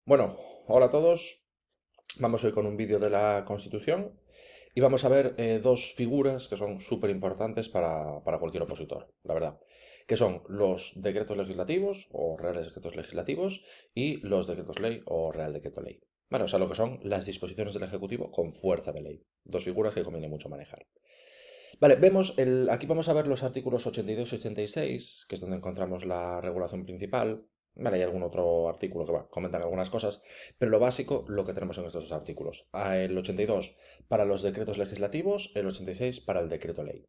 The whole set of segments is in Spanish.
Bueno, hola a todos. Vamos hoy con un vídeo de la Constitución y vamos a ver dos figuras que son súper importantes para cualquier opositor, la verdad, que son los decretos legislativos o reales decretos legislativos y los decretos ley o real decreto ley. Bueno, o sea, lo que son las disposiciones del Ejecutivo con fuerza de ley. Dos figuras que conviene mucho manejar. Vale, aquí vamos a ver los artículos 82 y 86, que es donde encontramos la regulación principal. Vale, hay algún otro artículo que comentan algunas cosas, pero lo básico, lo que tenemos en estos dos artículos. El 82 para los decretos legislativos, el 86 para el decreto ley.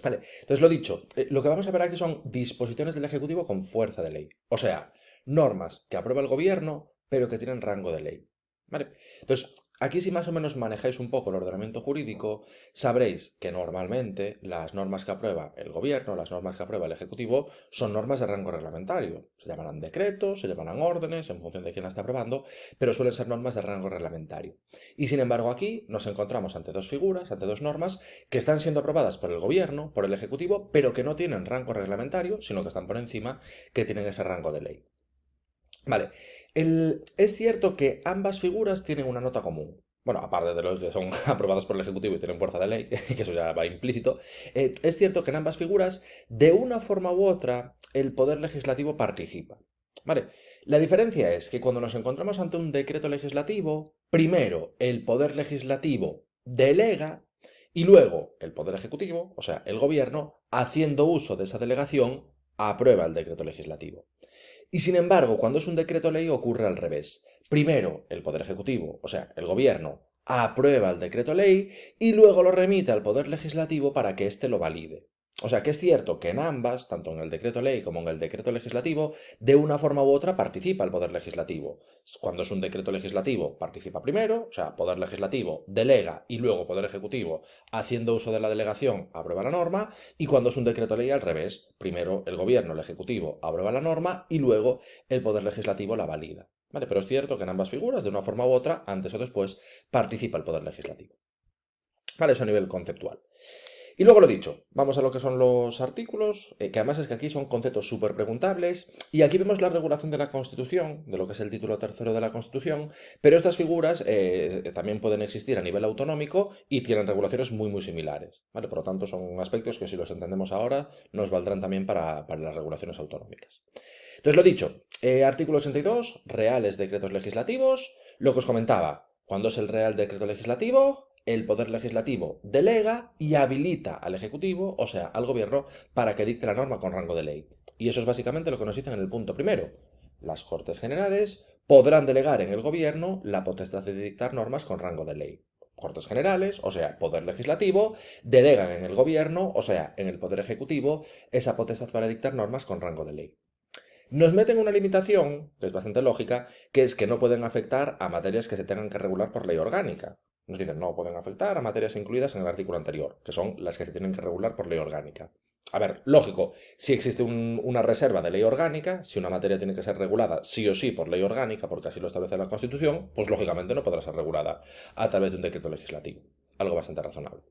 Vale, entonces lo dicho, lo que vamos a ver aquí son disposiciones del Ejecutivo con fuerza de ley. O sea, normas que aprueba el gobierno, pero que tienen rango de ley. ¿Vale? Entonces, aquí si más o menos manejáis un poco el ordenamiento jurídico, sabréis que normalmente las normas que aprueba el gobierno, las normas que aprueba el Ejecutivo, son normas de rango reglamentario. Se llamarán decretos, se llamarán órdenes, en función de quién la está aprobando, pero suelen ser normas de rango reglamentario. Y sin embargo aquí nos encontramos ante dos figuras, ante dos normas, que están siendo aprobadas por el gobierno, por el Ejecutivo, pero que no tienen rango reglamentario, sino que están por encima, que tienen ese rango de ley. Vale, es cierto que ambas figuras tienen una nota común. Bueno, aparte de lo que son aprobadas por el Ejecutivo y tienen fuerza de ley, que eso ya va implícito, es cierto que en ambas figuras, de una forma u otra, el Poder Legislativo participa. Vale, la diferencia es que cuando nos encontramos ante un decreto legislativo, primero el Poder Legislativo delega y luego el Poder Ejecutivo, o sea, el Gobierno, haciendo uso de esa delegación, aprueba el decreto legislativo. Y sin embargo, cuando es un decreto ley ocurre al revés. Primero, el Poder Ejecutivo, o sea, el Gobierno, aprueba el decreto ley y luego lo remite al Poder Legislativo para que éste lo valide. O sea que es cierto que en ambas, tanto en el decreto ley como en el decreto legislativo, de una forma u otra participa el Poder Legislativo. Cuando es un decreto legislativo, participa primero, o sea, Poder Legislativo delega y luego Poder Ejecutivo, haciendo uso de la delegación, aprueba la norma, y cuando es un decreto ley al revés, primero el Gobierno, el Ejecutivo, aprueba la norma y luego el Poder Legislativo la valida. ¿Vale? Pero es cierto que en ambas figuras, de una forma u otra, antes o después, participa el Poder Legislativo. ¿Vale? Eso a nivel conceptual. Y luego lo dicho, vamos a lo que son los artículos, que además es que aquí son conceptos súper preguntables, y aquí vemos la regulación de la Constitución, de lo que es el título tercero de la Constitución, pero estas figuras también pueden existir a nivel autonómico y tienen regulaciones muy similares, ¿vale? Por lo tanto, son aspectos que si los entendemos ahora nos valdrán también para las regulaciones autonómicas. Entonces, lo dicho, artículo 82, reales decretos legislativos, lo que os comentaba, cuando es el real decreto legislativo, el Poder Legislativo delega y habilita al Ejecutivo, o sea, al Gobierno, para que dicte la norma con rango de ley. Y eso es básicamente lo que nos dicen en el punto primero. Las Cortes Generales podrán delegar en el Gobierno la potestad de dictar normas con rango de ley. Cortes Generales, o sea, Poder Legislativo, delegan en el Gobierno, o sea, en el Poder Ejecutivo, esa potestad para dictar normas con rango de ley. Nos meten una limitación, que es bastante lógica, que es que no pueden afectar a materias que se tengan que regular por ley orgánica. Nos dicen, no pueden afectar a materias incluidas en el artículo anterior, que son las que se tienen que regular por ley orgánica. A ver, lógico, si existe una reserva de ley orgánica, si una materia tiene que ser regulada sí o sí por ley orgánica, porque así lo establece la Constitución, pues lógicamente no podrá ser regulada a través de un decreto legislativo. Algo bastante razonable.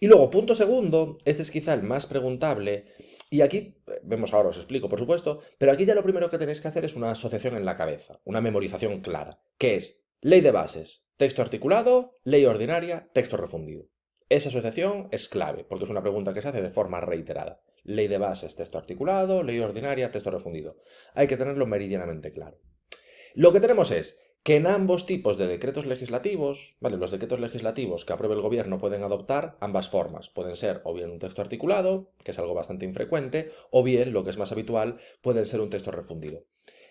Y luego, punto segundo, este es quizá el más preguntable, y aquí, vemos ahora, os explico por supuesto, pero aquí ya lo primero que tenéis que hacer es una asociación en la cabeza, una memorización clara, que es ley de bases, texto articulado, ley ordinaria, texto refundido. Esa asociación es clave, porque es una pregunta que se hace de forma reiterada. Ley de bases, texto articulado, ley ordinaria, texto refundido. Hay que tenerlo meridianamente claro. Lo que tenemos es que en ambos tipos de decretos legislativos, ¿vale? Los decretos legislativos que apruebe el gobierno pueden adoptar ambas formas. Pueden ser o bien un texto articulado, que es algo bastante infrecuente, o bien, lo que es más habitual, pueden ser un texto refundido.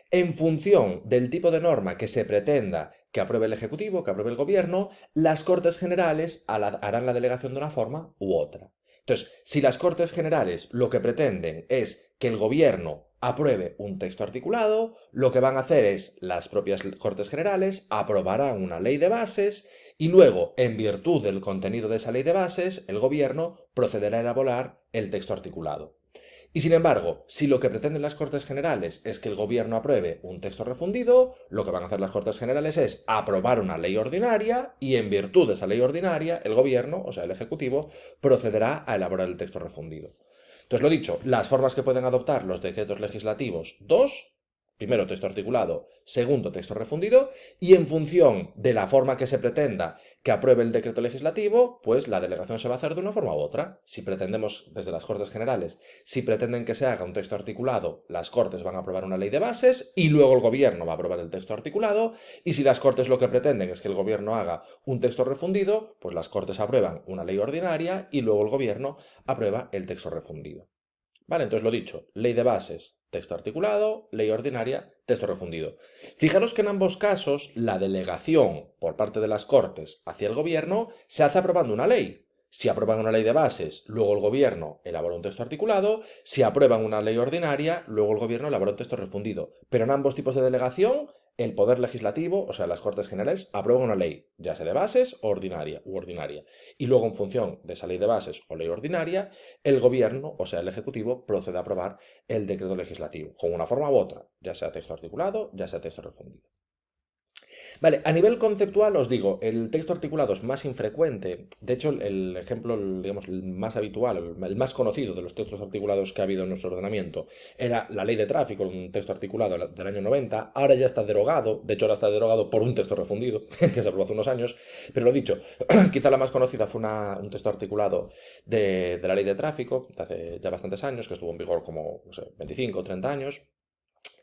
En función del tipo de norma que se pretenda que apruebe el Ejecutivo, que apruebe el Gobierno, las Cortes Generales harán la delegación de una forma u otra. Entonces, si las Cortes Generales lo que pretenden es que el Gobierno apruebe un texto articulado, lo que van a hacer es las propias Cortes Generales aprobarán una ley de bases y luego, en virtud del contenido de esa ley de bases, el Gobierno procederá a elaborar el texto articulado. Y sin embargo, si lo que pretenden las Cortes Generales es que el Gobierno apruebe un texto refundido, lo que van a hacer las Cortes Generales es aprobar una ley ordinaria y en virtud de esa ley ordinaria, el Gobierno, o sea, el Ejecutivo, procederá a elaborar el texto refundido. Entonces, lo dicho, las formas que pueden adoptar los decretos legislativos, dos, primero texto articulado, segundo texto refundido, y en función de la forma que se pretenda que apruebe el decreto legislativo, pues la delegación se va a hacer de una forma u otra. Si pretendemos, desde las Cortes Generales, si pretenden que se haga un texto articulado, las Cortes van a aprobar una ley de bases y luego el Gobierno va a aprobar el texto articulado, y si las Cortes lo que pretenden es que el Gobierno haga un texto refundido, pues las Cortes aprueban una ley ordinaria y luego el Gobierno aprueba el texto refundido. Vale, entonces lo dicho, ley de bases, texto articulado, ley ordinaria, texto refundido. Fijaros que en ambos casos la delegación por parte de las Cortes hacia el Gobierno se hace aprobando una ley. Si aprueban una ley de bases, luego el Gobierno elabora un texto articulado. Si aprueban una ley ordinaria, luego el Gobierno elabora un texto refundido. Pero en ambos tipos de delegación, el Poder Legislativo, o sea, las Cortes Generales, aprueban una ley, ya sea de bases o ordinaria. Y luego, en función de esa ley de bases o ley ordinaria, el Gobierno, o sea, el Ejecutivo, procede a aprobar el decreto legislativo, con una forma u otra, ya sea texto articulado, ya sea texto refundido. Vale, a nivel conceptual os digo, el texto articulado es más infrecuente. De hecho, el ejemplo, digamos, el más habitual, el más conocido de los textos articulados que ha habido en nuestro ordenamiento era la ley de tráfico, un texto articulado del año 90. Ahora ya está derogado, de hecho ahora está derogado por un texto refundido, que se aprobó hace unos años. Pero lo dicho, quizá la más conocida fue un texto articulado de la ley de tráfico, de hace ya bastantes años, que estuvo en vigor como, no sé, 25 o 30 años.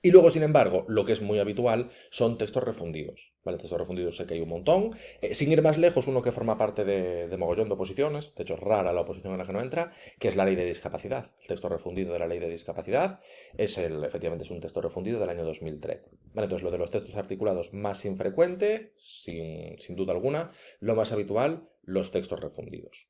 Y luego, sin embargo, lo que es muy habitual son textos refundidos. ¿Vale? Textos refundidos sé que hay un montón. Sin ir más lejos, uno que forma parte de mogollón de oposiciones, de hecho es rara la oposición en la que no entra, que es la ley de discapacidad. El texto refundido de la ley de discapacidad efectivamente es un texto refundido del año 2013. ¿Vale? Entonces, lo de los textos articulados más infrecuente, sin duda alguna, lo más habitual, los textos refundidos.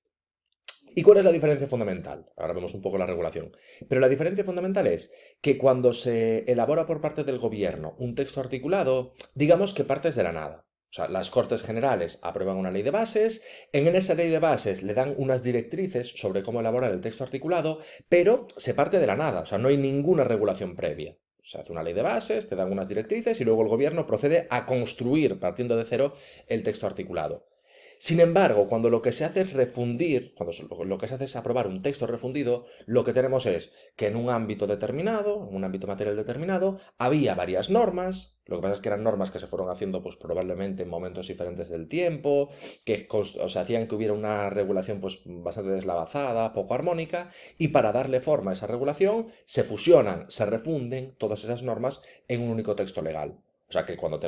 ¿Y cuál es la diferencia fundamental? Ahora vemos un poco la regulación. Pero la diferencia fundamental es que cuando se elabora por parte del Gobierno un texto articulado, digamos que partes de la nada. O sea, las Cortes Generales aprueban una ley de bases, en esa ley de bases le dan unas directrices sobre cómo elaborar el texto articulado, pero se parte de la nada, o sea, no hay ninguna regulación previa. Se hace una ley de bases, te dan unas directrices y luego el Gobierno procede a construir, partiendo de cero, el texto articulado. Sin embargo, cuando lo que se hace es refundir, cuando lo que se hace es aprobar un texto refundido, lo que tenemos es que en un ámbito determinado, en un ámbito material determinado, había varias normas. Lo que pasa es que eran normas que se fueron haciendo pues probablemente en momentos diferentes del tiempo, que hacían que hubiera una regulación pues bastante deslavazada, poco armónica, y para darle forma a esa regulación se fusionan, se refunden todas esas normas en un único texto legal. O sea que cuando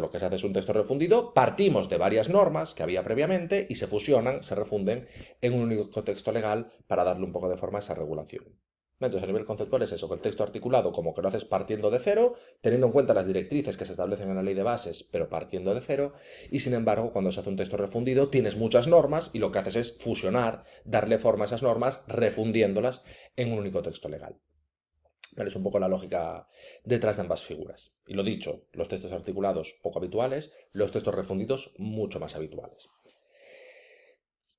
lo que se hace es un texto refundido, partimos de varias normas que había previamente y se fusionan, se refunden en un único texto legal para darle un poco de forma a esa regulación. Entonces, a nivel conceptual es eso, que el texto articulado como que lo haces partiendo de cero, teniendo en cuenta las directrices que se establecen en la ley de bases, pero partiendo de cero, y sin embargo, cuando se hace un texto refundido, tienes muchas normas y lo que haces es fusionar, darle forma a esas normas, refundiéndolas en un único texto legal. ¿Vale? Es un poco la lógica detrás de ambas figuras. Y lo dicho, los textos articulados poco habituales, los textos refundidos mucho más habituales.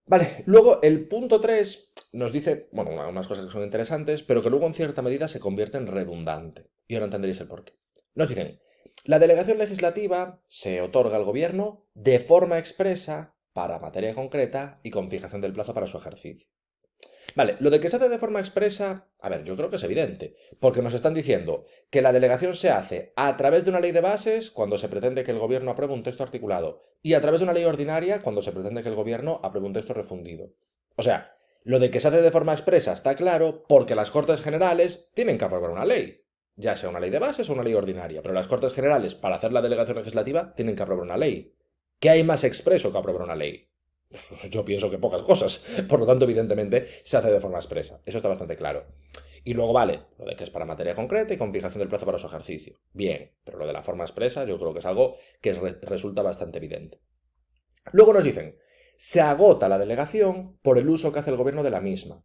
Vale, luego el punto 3 nos dice, bueno, unas cosas que son interesantes, pero que luego en cierta medida se convierte en redundante. Y ahora entenderéis el porqué. Nos dicen, la delegación legislativa se otorga al gobierno de forma expresa para materia concreta y con fijación del plazo para su ejercicio. Vale, lo de que se hace de forma expresa, a ver, yo creo que es evidente, porque nos están diciendo que la delegación se hace a través de una ley de bases cuando se pretende que el gobierno apruebe un texto articulado y a través de una ley ordinaria cuando se pretende que el gobierno apruebe un texto refundido. O sea, lo de que se hace de forma expresa está claro porque las Cortes Generales tienen que aprobar una ley, ya sea una ley de bases o una ley ordinaria, pero las Cortes Generales, para hacer la delegación legislativa, tienen que aprobar una ley. ¿Qué hay más expreso que aprobar una ley? Yo pienso que pocas cosas. Por lo tanto, evidentemente, se hace de forma expresa. Eso está bastante claro. Y luego vale, lo de que es para materia concreta y con fijación del plazo para su ejercicio. Bien, pero lo de la forma expresa yo creo que es algo que resulta bastante evidente. Luego nos dicen, se agota la delegación por el uso que hace el gobierno de la misma.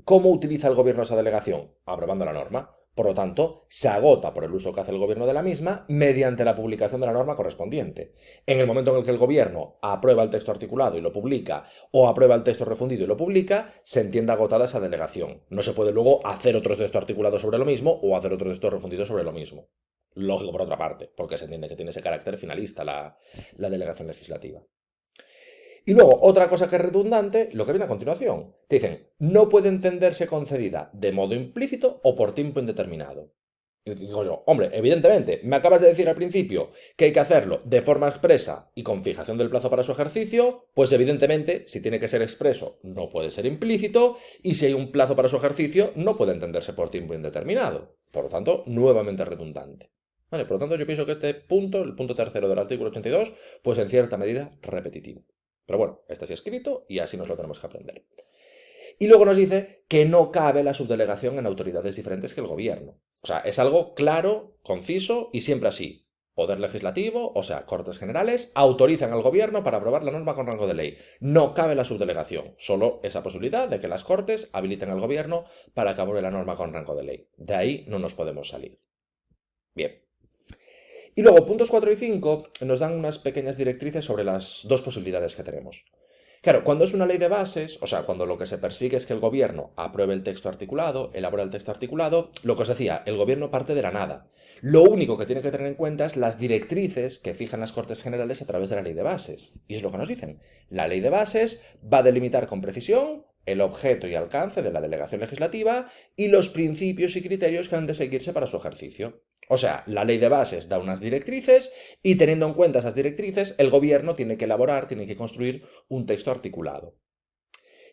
¿Cómo utiliza el gobierno esa delegación? Aprobando la norma. Por lo tanto, se agota por el uso que hace el gobierno de la misma mediante la publicación de la norma correspondiente. En el momento en el que el gobierno aprueba el texto articulado y lo publica, o aprueba el texto refundido y lo publica, se entiende agotada esa delegación. No se puede luego hacer otro texto articulado sobre lo mismo o hacer otro texto refundido sobre lo mismo. Lógico por otra parte, porque se entiende que tiene ese carácter finalista la delegación legislativa. Y luego, otra cosa que es redundante, lo que viene a continuación. Te dicen, no puede entenderse concedida de modo implícito o por tiempo indeterminado. Y digo yo, hombre, evidentemente, me acabas de decir al principio que hay que hacerlo de forma expresa y con fijación del plazo para su ejercicio, pues evidentemente, si tiene que ser expreso, no puede ser implícito, y si hay un plazo para su ejercicio, no puede entenderse por tiempo indeterminado. Por lo tanto, nuevamente redundante. Vale, por lo tanto, yo pienso que este punto, el punto tercero del artículo 82, pues en cierta medida repetitivo. Pero bueno, está así escrito y así nos lo tenemos que aprender. Y luego nos dice que no cabe la subdelegación en autoridades diferentes que el gobierno. O sea, es algo claro, conciso y siempre así. Poder legislativo, o sea, Cortes Generales, autorizan al gobierno para aprobar la norma con rango de ley. No cabe la subdelegación, solo esa posibilidad de que las Cortes habiliten al gobierno para que apruebe la norma con rango de ley. De ahí no nos podemos salir. Bien. Y luego, puntos 4 y 5 nos dan unas pequeñas directrices sobre las dos posibilidades que tenemos. Claro, cuando es una ley de bases, o sea, cuando lo que se persigue es que el gobierno apruebe el texto articulado, elabora el texto articulado, lo que os decía, el gobierno parte de la nada. Lo único que tiene que tener en cuenta es las directrices que fijan las Cortes Generales a través de la ley de bases. Y es lo que nos dicen. La ley de bases va a delimitar con precisión el objeto y alcance de la delegación legislativa y los principios y criterios que han de seguirse para su ejercicio. O sea, la ley de bases da unas directrices y teniendo en cuenta esas directrices, el gobierno tiene que elaborar, tiene que construir un texto articulado.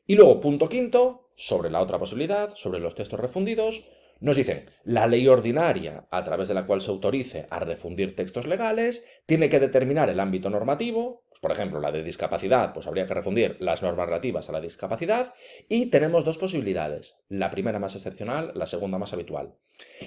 Y luego, punto quinto, sobre la otra posibilidad, sobre los textos refundidos, nos dicen, la ley ordinaria a través de la cual se autorice a refundir textos legales tiene que determinar el ámbito normativo, pues por ejemplo, la de discapacidad, pues habría que refundir las normas relativas a la discapacidad, y tenemos dos posibilidades, la primera más excepcional, la segunda más habitual.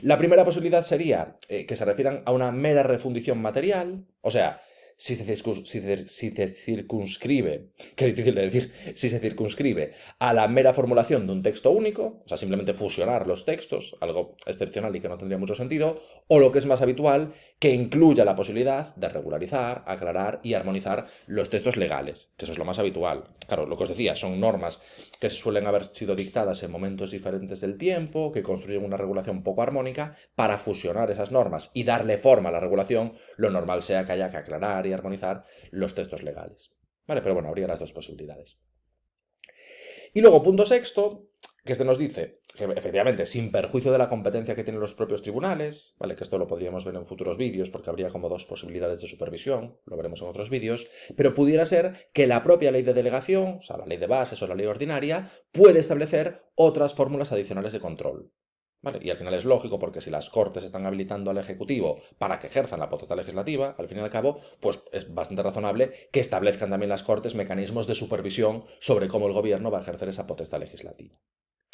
La primera posibilidad sería que se refieran a una mera refundición material, o sea, si se circunscribe, qué difícil de decir, si se circunscribe a la mera formulación de un texto único, o sea, simplemente fusionar los textos, algo excepcional y que no tendría mucho sentido, o lo que es más habitual, que incluya la posibilidad de regularizar, aclarar y armonizar los textos legales, que eso es lo más habitual. Claro, lo que os decía, son normas que suelen haber sido dictadas en momentos diferentes del tiempo, que construyen una regulación poco armónica, para fusionar esas normas y darle forma a la regulación, lo normal sea que haya que aclarar y armonizar los textos legales. Vale, pero bueno, habría las dos posibilidades. Y luego, punto sexto, que este nos dice que efectivamente, sin perjuicio de la competencia que tienen los propios tribunales, ¿vale? Que esto lo podríamos ver en futuros vídeos porque habría como dos posibilidades de supervisión, lo veremos en otros vídeos, pero pudiera ser que la propia ley de delegación, o sea, la ley de bases o la ley ordinaria, puede establecer otras fórmulas adicionales de control. ¿Vale? Y al final es lógico porque si las Cortes están habilitando al Ejecutivo para que ejerzan la potestad legislativa, al fin y al cabo, pues es bastante razonable que establezcan también las Cortes mecanismos de supervisión sobre cómo el gobierno va a ejercer esa potestad legislativa.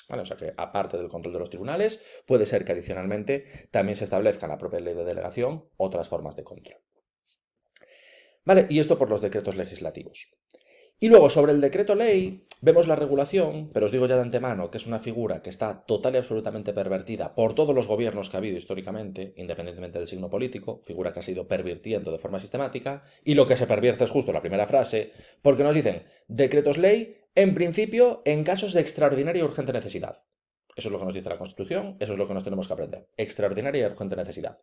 ¿Vale? O sea que, aparte del control de los tribunales, puede ser que adicionalmente también se establezca en la propia ley de delegación otras formas de control. ¿Vale? Y esto por los decretos legislativos. Y luego, sobre el decreto ley, vemos la regulación, pero os digo ya de antemano que es una figura que está total y absolutamente pervertida por todos los gobiernos que ha habido históricamente, independientemente del signo político, figura que ha sido pervirtiendo de forma sistemática, y lo que se pervierte es justo la primera frase, porque nos dicen decretos ley, en principio, en casos de extraordinaria y urgente necesidad. Eso es lo que nos dice la Constitución, eso es lo que nos tenemos que aprender. Extraordinaria y urgente necesidad.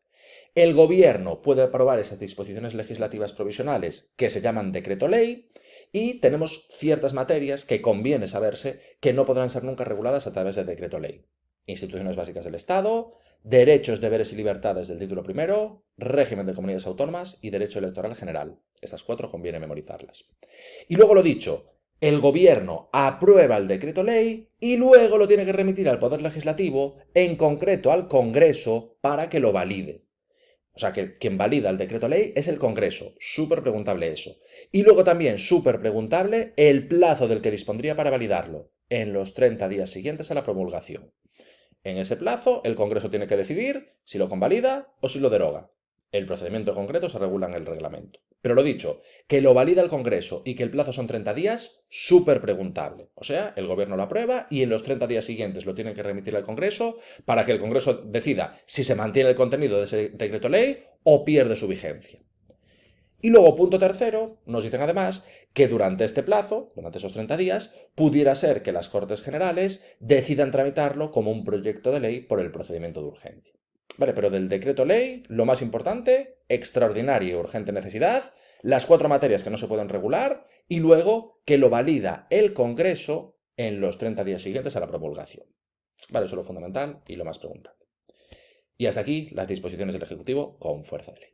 El gobierno puede aprobar esas disposiciones legislativas provisionales que se llaman decreto ley y tenemos ciertas materias que conviene saberse que no podrán ser nunca reguladas a través de decreto ley. Instituciones básicas del Estado, derechos, deberes y libertades del título primero, régimen de comunidades autónomas y derecho electoral general. Estas cuatro conviene memorizarlas. Y luego lo dicho, el gobierno aprueba el decreto ley y luego lo tiene que remitir al Poder Legislativo, en concreto al Congreso, para que lo valide. O sea, que quien valida el decreto ley es el Congreso. Súper preguntable eso. Y luego también súper preguntable el plazo del que dispondría para validarlo, en los 30 días siguientes a la promulgación. En ese plazo, el Congreso tiene que decidir si lo convalida o si lo deroga. El procedimiento concreto se regula en el reglamento. Pero lo dicho, que lo valida el Congreso y que el plazo son 30 días, súper preguntable. O sea, el gobierno lo aprueba y en los 30 días siguientes lo tiene que remitir al Congreso para que el Congreso decida si se mantiene el contenido de ese decreto ley o pierde su vigencia. Y luego, punto tercero, nos dicen además que durante este plazo, durante esos 30 días, pudiera ser que las Cortes Generales decidan tramitarlo como un proyecto de ley por el procedimiento de urgencia. Vale, pero del decreto ley, lo más importante, extraordinaria y urgente necesidad, las cuatro materias que no se pueden regular y luego que lo valida el Congreso en los 30 días siguientes a la promulgación. Vale, eso es lo fundamental y lo más preguntable. Y hasta aquí las disposiciones del Ejecutivo con fuerza de ley.